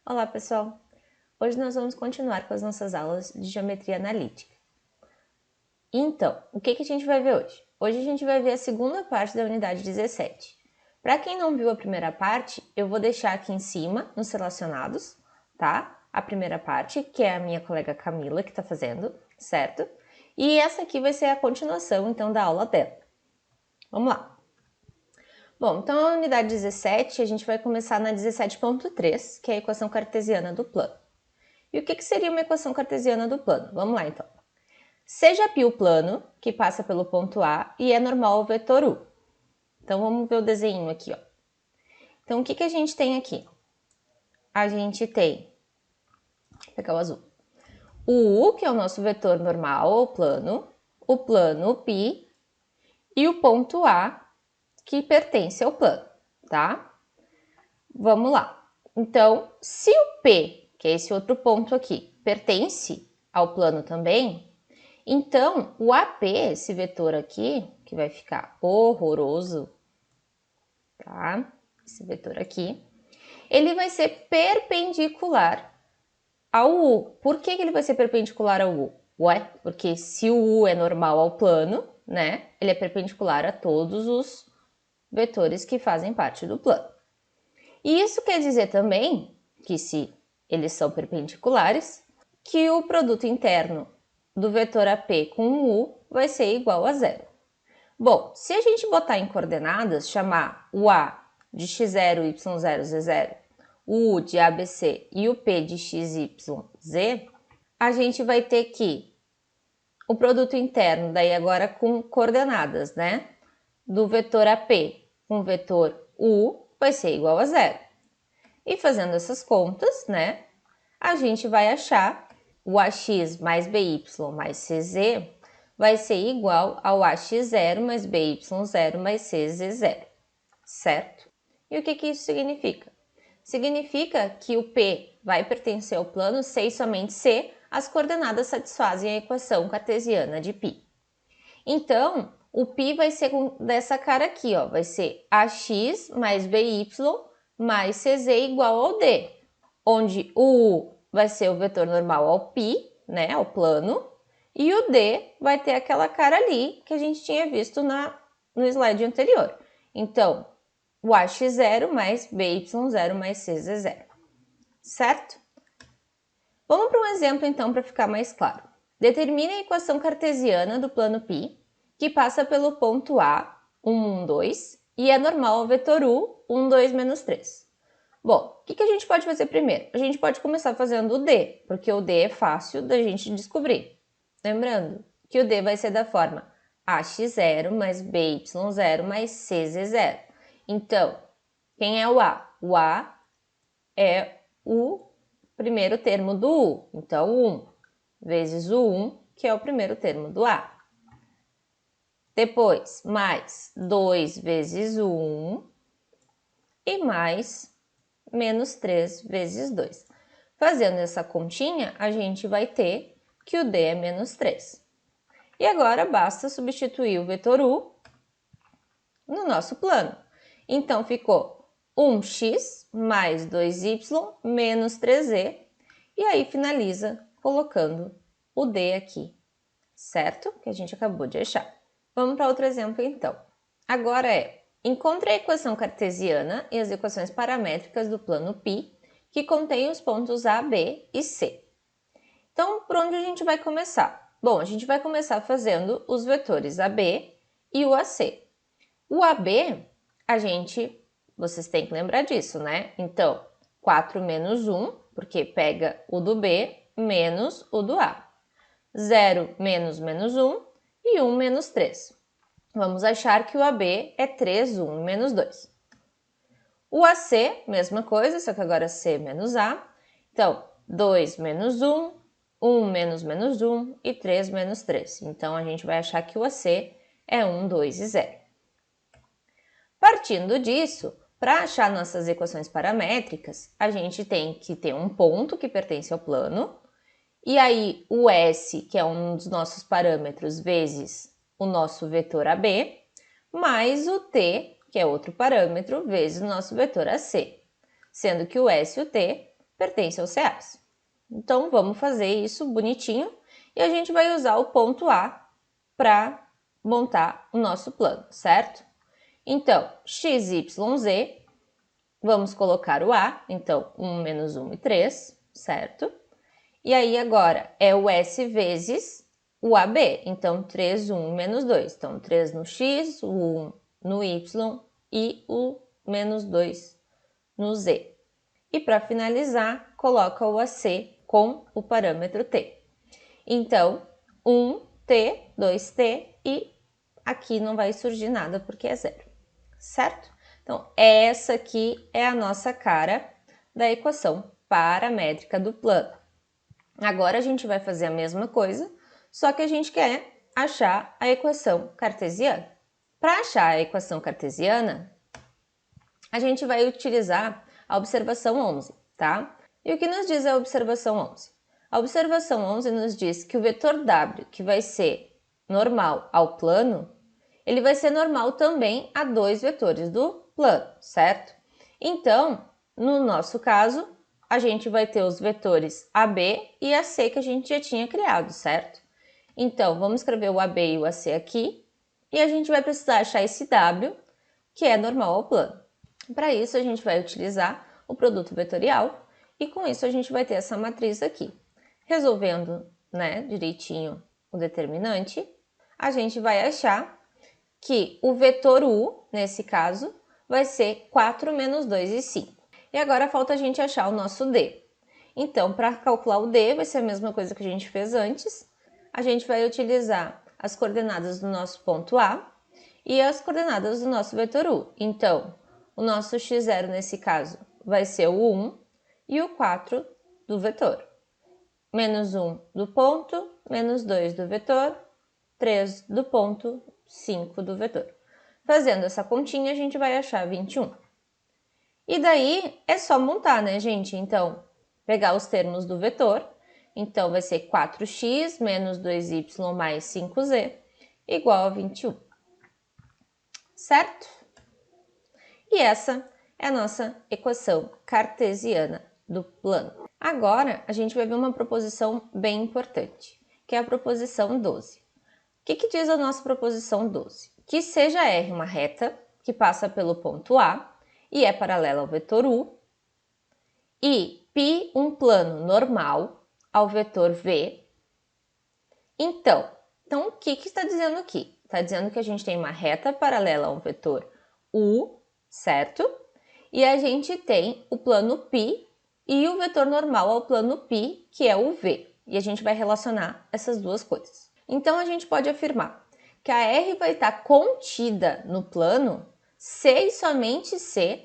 Olá, pessoal! Hoje nós vamos continuar com as nossas aulas de geometria analítica. Então, o que a gente vai ver hoje? Hoje a gente vai ver a segunda parte da unidade 17. Para quem não viu a primeira parte, eu vou deixar aqui em cima, nos relacionados, tá? A primeira parte, que é a minha colega Camila que está fazendo, certo? E essa aqui vai ser a continuação, então, da aula dela. Vamos lá! Bom, então a unidade 17, a gente vai começar na 17.3, que é a equação cartesiana do plano. E o que seria uma equação cartesiana do plano? Vamos lá, então. Seja π o plano, que passa pelo ponto A, e é normal ao vetor U. Então, vamos ver o desenho aqui, ó. Então, o que a gente tem aqui? A gente tem, vou pegar o azul, o U, que é o nosso vetor normal ou plano, o plano π, e o ponto A, que pertence ao plano, tá? Vamos lá. Então, se o P, que é esse outro ponto aqui, pertence ao plano também, então o AP, esse vetor aqui, que vai ficar horroroso, tá? Esse vetor aqui, ele vai ser perpendicular ao U. Por que ele vai ser perpendicular ao U? Ué, porque se o U é normal ao plano, né, ele é perpendicular a todos os vetores que fazem parte do plano. E isso quer dizer também que, se eles são perpendiculares, que o produto interno do vetor AP com o U vai ser igual a zero. Bom, se a gente botar em coordenadas, chamar o A de x0, y0, z0, o U de ABC e o P de x, y, z, a gente vai ter que o produto interno, daí agora com coordenadas, né, do vetor AP com o vetor U vai ser igual a zero. E fazendo essas contas, né, a gente vai achar o AX mais BY mais CZ vai ser igual ao AX0 mais BY0 mais CZ0, certo? E o que isso significa? Significa que o P vai pertencer ao plano se e somente se as coordenadas satisfazem a equação cartesiana de π. Então, o π vai ser dessa cara aqui, ó, vai ser AX mais BY mais CZ igual ao D, onde o U vai ser o vetor normal ao π, né, ao plano, e o D vai ter aquela cara ali que a gente tinha visto no slide anterior. Então, o AX0 mais BY0 mais CZ0, certo? Vamos para um exemplo, então, para ficar mais claro. Determine a equação cartesiana do plano π, que passa pelo ponto A, 1, 1, 2, e é normal ao vetor U, 1, 2, menos 3. Bom, o que a gente pode fazer primeiro? A gente pode começar fazendo o D, porque o D é fácil da gente descobrir. Lembrando que o D vai ser da forma AX0 mais BY0 mais CZ0. Então, quem é o A? O A é o primeiro termo do U. Então, 1 vezes o 1, que é o primeiro termo do A. Depois, mais 2 vezes o 1 e mais menos 3 vezes 2. Fazendo essa continha, a gente vai ter que o D é menos 3. E agora basta substituir o vetor U no nosso plano. Então, ficou 1x mais 2y menos 3z. E aí finaliza colocando o D aqui, certo? Que a gente acabou de achar. Vamos para outro exemplo, então. Agora encontre a equação cartesiana e as equações paramétricas do plano π, que contém os pontos A, B e C. Então, por onde a gente vai começar? Bom, a gente vai começar fazendo os vetores AB e o AC. O AB, vocês têm que lembrar disso, né? Então, 4 menos 1, porque pega o do B, menos o do A. 0 menos menos 1 e 1 menos 3. Vamos achar que o AB é 3, 1 menos 2. O AC, mesma coisa, só que agora C menos A. Então, 2 menos 1, 1 menos menos 1 e 3 menos 3. Então, a gente vai achar que o AC é 1, 2 e 0. Partindo disso, para achar nossas equações paramétricas, a gente tem que ter um ponto que pertence ao plano, e aí o S, que é um dos nossos parâmetros, vezes o nosso vetor AB, mais o T, que é outro parâmetro, vezes o nosso vetor AC, sendo que o S e o T pertence aos reais. Então, vamos fazer isso bonitinho e a gente vai usar o ponto A para montar o nosso plano, certo? Então, x, y, z, vamos colocar o A, então 1 menos 1 e 3, certo? E aí agora é o S vezes o AB, então 3, 1 menos 2. Então 3 no X, o 1 no Y e o menos 2 no Z. E para finalizar, coloca o AC com o parâmetro T. Então 1T, 2T e aqui não vai surgir nada porque é zero, certo? Então essa aqui é a nossa cara da equação paramétrica do plano. Agora a gente vai fazer a mesma coisa, só que a gente quer achar a equação cartesiana. Para achar a equação cartesiana, a gente vai utilizar a observação 11, tá? E o que nos diz a observação 11? A observação 11 nos diz que o vetor W, que vai ser normal ao plano, ele vai ser normal também a dois vetores do plano, certo? Então, no nosso caso, a gente vai ter os vetores AB e AC que a gente já tinha criado, certo? Então, vamos escrever o AB e o AC aqui e a gente vai precisar achar esse W, que é normal ao plano. Para isso, a gente vai utilizar o produto vetorial e com isso a gente vai ter essa matriz aqui. Resolvendo, direitinho o determinante, a gente vai achar que o vetor U, nesse caso, vai ser 4 menos 2 e 5. E agora falta a gente achar o nosso D. Então, para calcular o D, vai ser a mesma coisa que a gente fez antes. A gente vai utilizar as coordenadas do nosso ponto A e as coordenadas do nosso vetor U. Então, o nosso x0 nesse caso vai ser o 1 e o 4 do vetor. Menos 1 do ponto, menos 2 do vetor, 3 do ponto, 5 do vetor. Fazendo essa continha, a gente vai achar 21. E daí é só montar, né, gente? Então, pegar os termos do vetor. Então, vai ser 4x menos 2y mais 5z igual a 21. Certo? E essa é a nossa equação cartesiana do plano. Agora, a gente vai ver uma proposição bem importante, que é a proposição 12. O que diz a nossa proposição 12? Que seja R uma reta que passa pelo ponto A e é paralela ao vetor U, e π um plano normal ao vetor V. Então o que está dizendo aqui? Está dizendo que a gente tem uma reta paralela ao vetor U, certo? E a gente tem o plano π e o vetor normal ao plano π, que é o V. E a gente vai relacionar essas duas coisas. Então, a gente pode afirmar que a R vai estar contida no plano se e somente se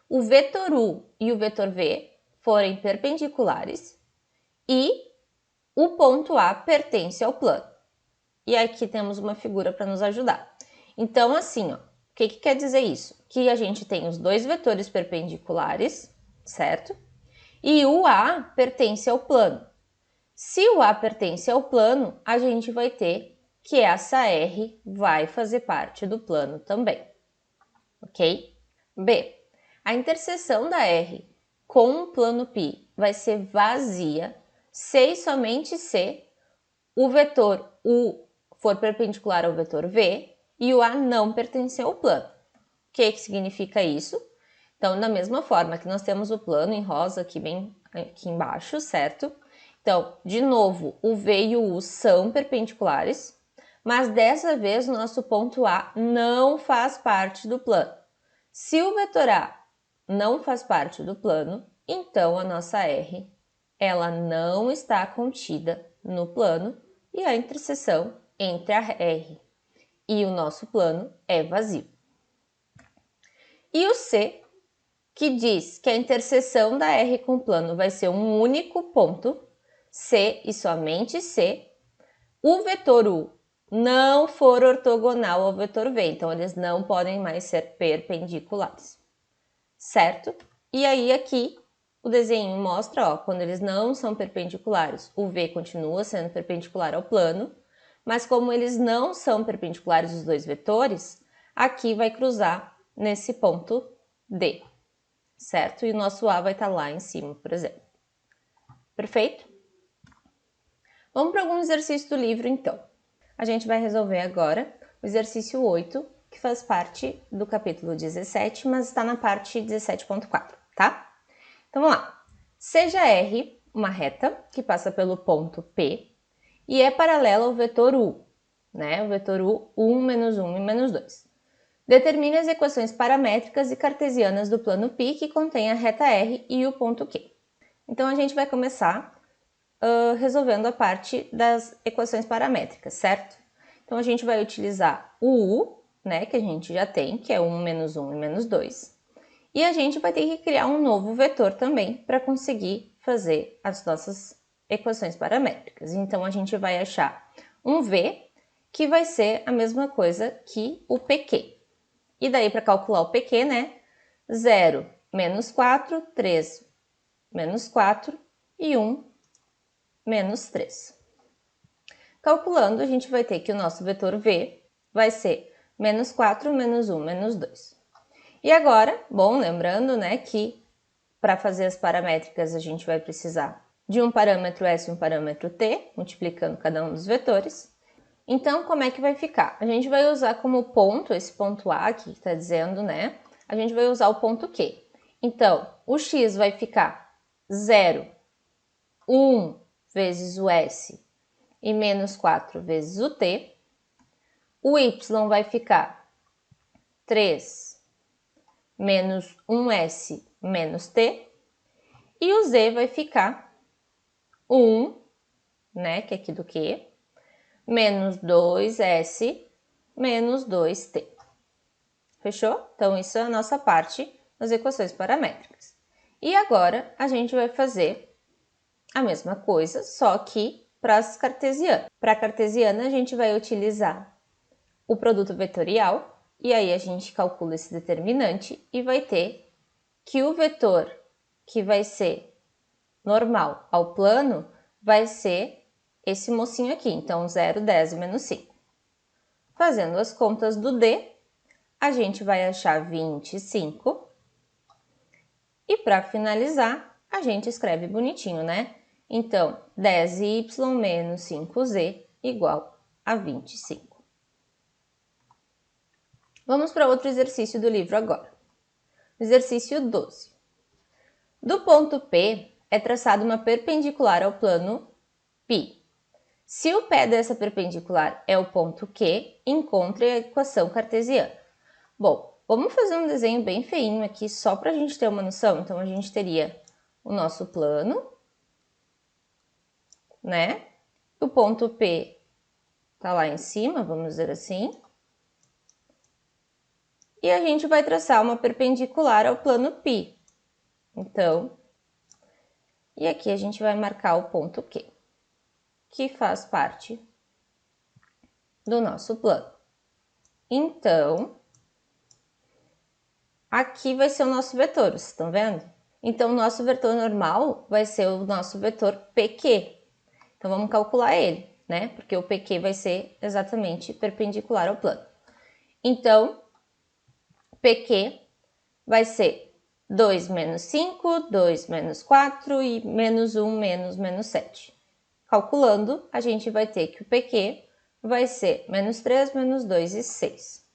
o vetor U e o vetor V forem perpendiculares e o ponto A pertence ao plano. E aqui temos uma figura para nos ajudar. Então, assim, o que quer dizer isso? Que a gente tem os dois vetores perpendiculares, certo? E o A pertence ao plano. Se o A pertence ao plano, a gente vai ter que essa R vai fazer parte do plano também, ok? B. A interseção da R com o plano π vai ser vazia se e somente se o vetor U for perpendicular ao vetor V e o A não pertencer ao plano. O que significa isso? Então, da mesma forma que nós temos o plano em rosa aqui bem aqui embaixo, certo? Então, de novo, o V e o U são perpendiculares, mas dessa vez o nosso ponto A não faz parte do plano. Se o vetor A não faz parte do plano, então a nossa R ela não está contida no plano e a interseção entre a R e o nosso plano é vazio. E o C, que diz que a interseção da R com o plano vai ser um único ponto, se e somente se o vetor U não for ortogonal ao vetor V, então eles não podem mais ser perpendiculares, certo? E aí aqui o desenho mostra, quando eles não são perpendiculares, o V continua sendo perpendicular ao plano, mas como eles não são perpendiculares os dois vetores, aqui vai cruzar nesse ponto D, certo? E o nosso A vai estar lá em cima, por exemplo. Perfeito? Vamos para algum exercício do livro, então. A gente vai resolver agora o exercício 8, que faz parte do capítulo 17, mas está na parte 17.4, tá? Então, vamos lá. Seja R uma reta que passa pelo ponto P e é paralela ao vetor U, né? O vetor U, 1, menos 1 e menos 2. Determine as equações paramétricas e cartesianas do plano π que contém a reta R e o ponto Q. Então, a gente vai começar resolvendo a parte das equações paramétricas, certo? Então, a gente vai utilizar o U, né, que a gente já tem, que é 1, menos 1 e menos 2. E a gente vai ter que criar um novo vetor também para conseguir fazer as nossas equações paramétricas. Então, a gente vai achar um V, que vai ser a mesma coisa que o PQ. E daí, para calcular o PQ, né? 0, menos 4, 3, menos 4 e 1, menos 3. Calculando, a gente vai ter que o nosso vetor V vai ser menos 4, menos 1, menos 2. E agora, bom, lembrando, né, que para fazer as paramétricas a gente vai precisar de um parâmetro S e um parâmetro T, multiplicando cada um dos vetores. Então, como é que vai ficar? A gente vai usar como ponto, esse ponto A aqui que está dizendo, né? A gente vai usar o ponto Q. Então, o X vai ficar 0, 1 vezes o S e menos 4 vezes o T. O Y vai ficar 3 menos 1S menos T. E o Z vai ficar 1, né, que é aqui do Q, menos 2S menos 2T. Fechou? Então, isso é a nossa parte das equações paramétricas. E agora, a gente vai fazer a mesma coisa, só que para as cartesianas. Para a cartesiana, a gente vai utilizar o produto vetorial, e aí a gente calcula esse determinante e vai ter que o vetor que vai ser normal ao plano vai ser esse mocinho aqui, então 0, 10 e menos 5. Fazendo as contas do D, a gente vai achar 25. E para finalizar, a gente escreve bonitinho, né? Então, 10y menos 5z igual a 25. Vamos para outro exercício do livro agora. Exercício 12. Do ponto P é traçada uma perpendicular ao plano π. Se o pé dessa perpendicular é o ponto Q, encontre a equação cartesiana. Bom, vamos fazer um desenho bem feinho aqui, só para a gente ter uma noção. Então, a gente teria o nosso plano, né? O ponto P tá lá em cima, vamos dizer assim. E a gente vai traçar uma perpendicular ao plano π. Então, e aqui a gente vai marcar o ponto Q, que faz parte do nosso plano. Então, aqui vai ser o nosso vetor, vocês estão vendo? Então, o nosso vetor normal vai ser o nosso vetor PQ. Então, vamos calcular ele, né? Porque o PQ vai ser exatamente perpendicular ao plano. Então, PQ vai ser 2 menos 5, 2 menos 4 e menos 1 menos 7. Calculando, a gente vai ter que o PQ vai ser menos 3, menos 2 e 6.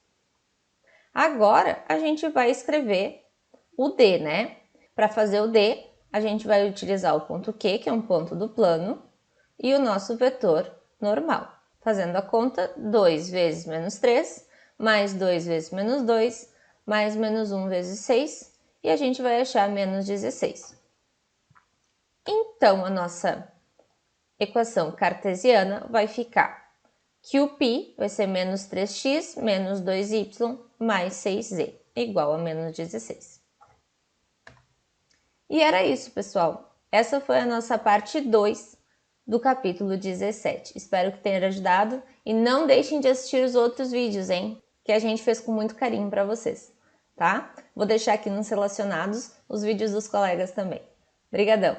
Agora, a gente vai escrever o D, né? Para fazer o D, a gente vai utilizar o ponto Q, que é um ponto do plano, e o nosso vetor normal. Fazendo a conta, 2 vezes menos 3, mais 2 vezes menos 2, mais menos 1 vezes 6, e a gente vai achar menos 16. Então, a nossa equação cartesiana vai ficar que o π vai ser menos 3x menos 2y mais 6z, igual a menos 16. E era isso, pessoal. Essa foi a nossa parte 2 do capítulo 17. Espero que tenha ajudado e não deixem de assistir os outros vídeos, hein? Que a gente fez com muito carinho para vocês, tá? Vou deixar aqui nos relacionados os vídeos dos colegas também. Obrigadão!